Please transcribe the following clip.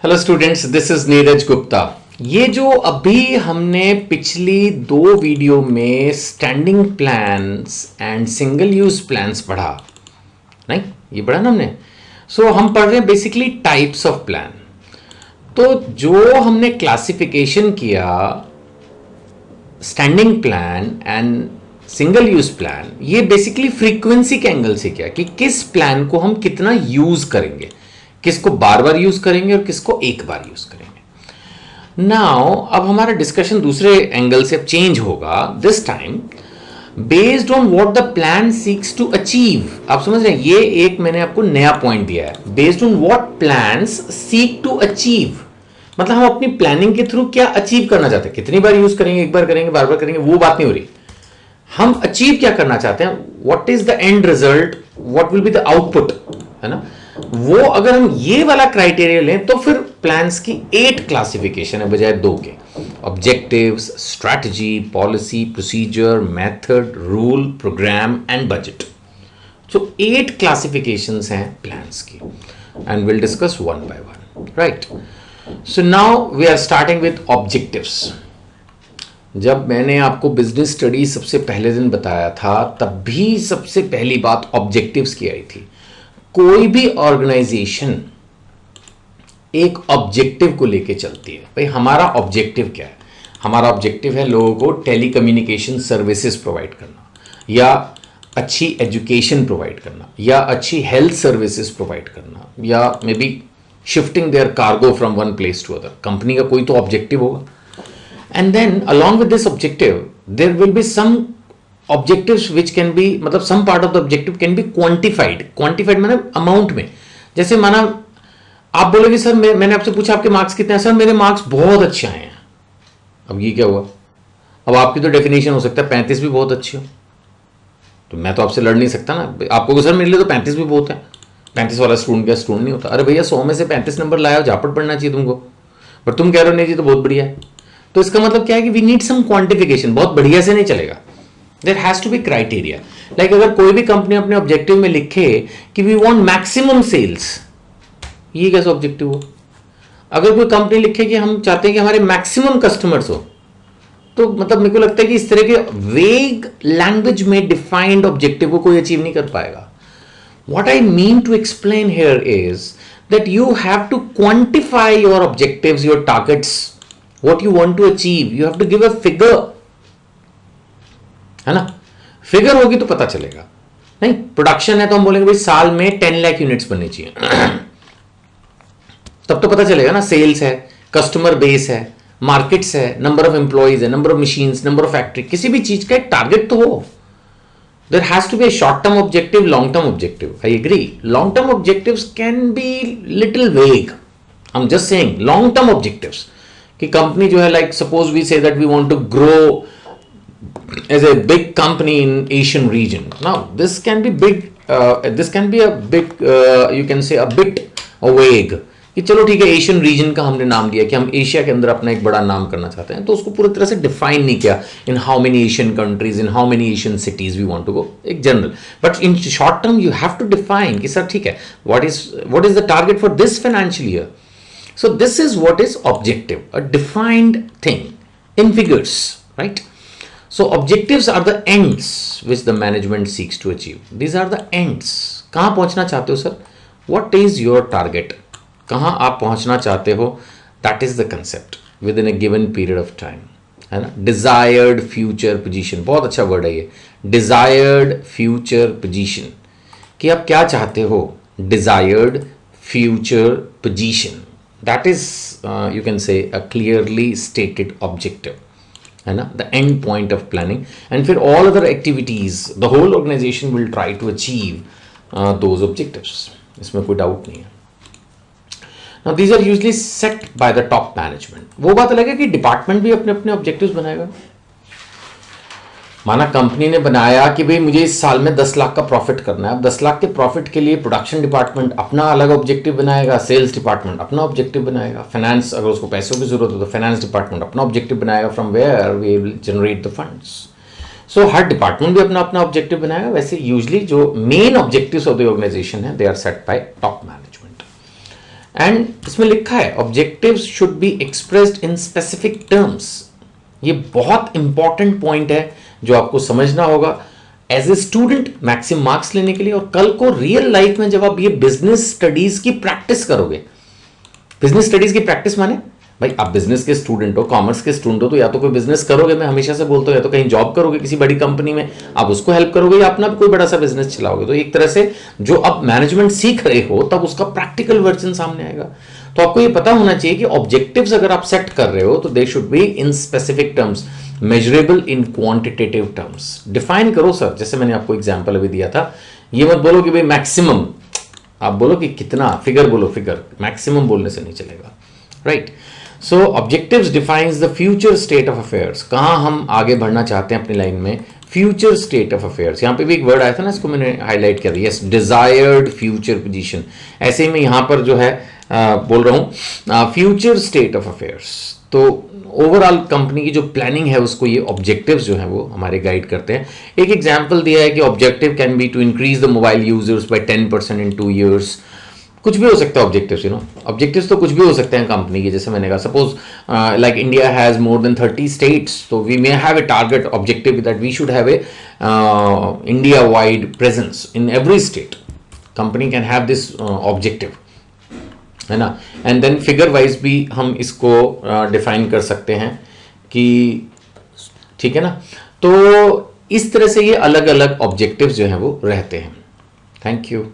Hello students, this is Neeraj Gupta. ये जो अभी हमने पिछली दो वीडियो में standing plans and single use plans पढ़ा, नहीं ये पढ़ा ना हमने। हम पढ़ रहे हैं बेसिकली टाइप्स ऑफ प्लान। तो जो हमने क्लासिफिकेशन किया standing plan and single use plan, ये बेसिकली फ्रीक्वेंसी के एंगल से किया कि किस प्लान को हम कितना यूज करेंगे, किसको बार बार यूज करेंगे और किसको एक बार यूज करेंगे। नाउ अब हमारा डिस्कशन दूसरे एंगल से चेंज होगा, this time based on what the plan seeks to achieve. आप समझ रहे हैं, ये एक मैंने आपको नया पॉइंट दिया है, based on what plans seek to achieve. मतलब हम अपनी प्लानिंग के थ्रू क्या अचीव करना चाहते हैं, कितनी बार यूज करेंगे, एक बार करेंगे, बार बार करेंगे, वो बात नहीं हो रही। हम अचीव क्या करना चाहते हैं, what is the end result, what will be the output, है ना। वो अगर हम ये वाला क्राइटेरिया लें तो फिर प्लान्स की 8 क्लासिफिकेशन है बजाय 2 के। Objectives, strategy, policy, procedure, method, rule, program and budget. जो 8 क्लासिफिकेशंस हैं प्लान्स की, and will discuss one by one, right. So now we are starting with objectives. जब मैंने आपको बिजनेस स्टडी सबसे पहले दिन बताया था, तब भी सबसे पहली बात ऑब्जेक्टिव्स की आई थी। कोई भी ऑर्गेनाइजेशन एक ऑब्जेक्टिव को लेके चलती है। भाई हमारा ऑब्जेक्टिव क्या है? हमारा ऑब्जेक्टिव है लोगों को टेलीकम्युनिकेशन सर्विसेज प्रोवाइड करना, या अच्छी एजुकेशन प्रोवाइड करना, या अच्छी हेल्थ सर्विसेज प्रोवाइड करना, या may be shifting their cargo from one place to other. Company का कोई तो ऑब्जेक्टिव होगा, and then along with this objective there will be some objectives which can be, मतलब some part of the objective can be quantified. Quantified मतलब amount में। जैसे माना आप बोलोगे सर मैंने आपसे पूछा आपके मार्क्स कितने हैं, सर मेरे मार्क्स बहुत अच्छे आए हैं। अब ये क्या हुआ? अब आपकी तो डेफिनेशन हो सकता है 35 भी बहुत अच्छी हो, तो मैं तो आपसे लड़ नहीं सकता ना। आपको सर मेरे लिए तो 35 भी बहुत है, 35 वाला स्टूडेंट क्या स्टूडेंट नहीं होता। अरे भैया 100 में से 35 नंबर लाया हो, झापड़ पड़ना चाहिए तुमको, बट तुम कह रहे हो नहीं जी तो बहुत बढ़िया है। तो इसका मतलब क्या है कि वी नीड सम क्वांटिफिकेशन। बहुत बढ़िया से नहीं चलेगा, there has to be criteria. Like अगर कोई भी कंपनी अपने ऑब्जेक्टिव में लिखे कि वी वांट मैक्सिमम सेल्स, ये कैसा ऑब्जेक्टिव हो? अगर कोई कंपनी लिखे कि हम चाहते हैं कि हमारे मैक्सिमम कस्टमर्स हो, तो मतलब मेरे को लगता है कि इस तरह के वेग लैंग्वेज में डिफाइंड ऑब्जेक्टिव को कोई अचीव नहीं कर पाएगा। What I mean to explain here is that you have to quantify your objectives, your targets, what you want to achieve. You have to give a figure, है ना। Figure होगी तो पता चलेगा। नहीं प्रोडक्शन है तो हम बोलेंगे भाई साल में 10 लाख यूनिट्स बननी चाहिए तब तो पता चलेगा ना। सेल्स है, कस्टमर बेस है, मार्केट्स है, नंबर ऑफ एम्प्लॉइज है, number of machines, number of factory, किसी भी चीज का एक टारगेट तो हो। There has to be a short term objective, long term objective. I agree, long term objectives can be little vague. I am just saying long term objectives कि company जो है, like suppose we say that we want to grow as a big company in Asian region. Now this can be big, this can be a big, you can say a bit vague कि चलो ठीक है Asian region का हमने नाम दिया कि हम एशिया के अंदर अपना एक बड़ा नाम करना चाहते हैं, तो उसको पूरी तरह से डिफाइन नहीं किया in how many Asian countries, in how many Asian cities we want to go, एक general. But in short term you have to define कि सर ठीक है what is the target for this financial year. So this is what is objective, a defined thing in figures, right. So objectives are the ends which the management seeks to achieve. These are the ends. कहाँ पहुँचना चाहते हो sir? What is your target? कहाँ आप पहुँचना चाहते हो? That is the concept within a given period of time. है ना? Desired future position, बहुत अच्छा word है ये. Desired future position. कि आप क्या चाहते हो? Desired future position. That is, you can say, a clearly stated objective. है ना, the end point of planning. And फिर all other activities the whole organisation will try to achieve those objectives, इसमें कोई डाउट नहीं है। Now these are usually set by the top management. वो बात अलग है कि डिपार्टमेंट भी अपने अपने ऑब्जेक्टिव्स बनाएगा। माना कंपनी ने बनाया कि भाई मुझे इस साल में 10 लाख का प्रॉफिट करना है। अब 10 लाख के प्रॉफिट के लिए प्रोडक्शन डिपार्टमेंट अपना अलग ऑब्जेक्टिव बनाएगा, सेल्स डिपार्टमेंट अपना ऑब्जेक्टिव बनाएगा, फाइनेंस अगर उसको पैसों की जरूरत हो तो फाइनेंस डिपार्टमेंट अपना ऑब्जेक्टिव बनाएगा, from where we will generate the funds. So हर डिपार्टमेंट भी अपना अपना ऑब्जेक्टिव बनाएगा। वैसे यूजली जो main objectives of the organisation है they are set by top management. And इसमें लिखा है objectives should be expressed in specific terms. ये बहुत इंपॉर्टेंट पॉइंट है जो आपको समझना होगा as a student maximum marks लेने के लिए, और कल को रियल लाइफ में जब आप ये बिजनेस स्टडीज की प्रैक्टिस करोगे। बिजनेस स्टडीज की प्रैक्टिस माने भाई आप बिजनेस के स्टूडेंट हो, कॉमर्स के स्टूडेंट हो, तो या तो कोई बिजनेस करोगे, मैं हमेशा से बोलता हूं, या तो कहीं जॉब करोगे किसी बड़ी कंपनी में, आप उसको हेल्प करोगे, या अपना कोई बड़ा सा बिजनेस चलाओगे। तो एक तरह से जो आप मैनेजमेंट सीख रहे हो तब उसका प्रैक्टिकल वर्जन सामने आएगा। तो आपको ये पता होना चाहिए कि ऑब्जेक्टिव्स अगर आप सेट कर रहे हो तो they should be in specific terms, measurable in quantitative terms. Define करो सर, जैसे मैंने आपको एग्जांपल अभी दिया था। ये मत बोलो कि भाई मैक्सिमम, आप बोलो कि कितना, फिगर बोलो, फिगर, मैक्सिमम बोलने से नहीं चलेगा, right. So objectives defines the future state of affairs, कहां हम आगे बढ़ना चाहते हैं अपनी लाइन में, फ्यूचर स्टेट ऑफ अफेयर्स। यहां पे भी एक वर्ड आया था ना, इसको मैंने हाईलाइट किया था, यस, डिजायर्ड फ्यूचर पोजीशन। ऐसे ही मैं यहां पर जो है बोल रहा हूं फ्यूचर स्टेट ऑफ अफेयर्स। तो ओवरऑल कंपनी की जो प्लानिंग है उसको ये ऑब्जेक्टिव्स जो है वो हमारे गाइड करते हैं। एक एग्जांपल दिया है कि objective can be to increase the mobile users by 10% in 2 years। कुछ भी हो सकता है ऑब्जेक्टिव्स, यू नो, ऑब्जेक्टिव्स तो कुछ भी हो सकते हैं कंपनी के। जैसे मैंने कहा, suppose like India has more than 30 states, तो we may have a target objective that we should have a India wide presence in every state. Company can have this objective, है ना। एंड देन फिगर वाइज भी हम इसको define कर सकते हैं कि, ठीक है ना। तो इस तरह से ये अलग अलग ऑब्जेक्टिव्स जो हैं वो रहते हैं। Thank you.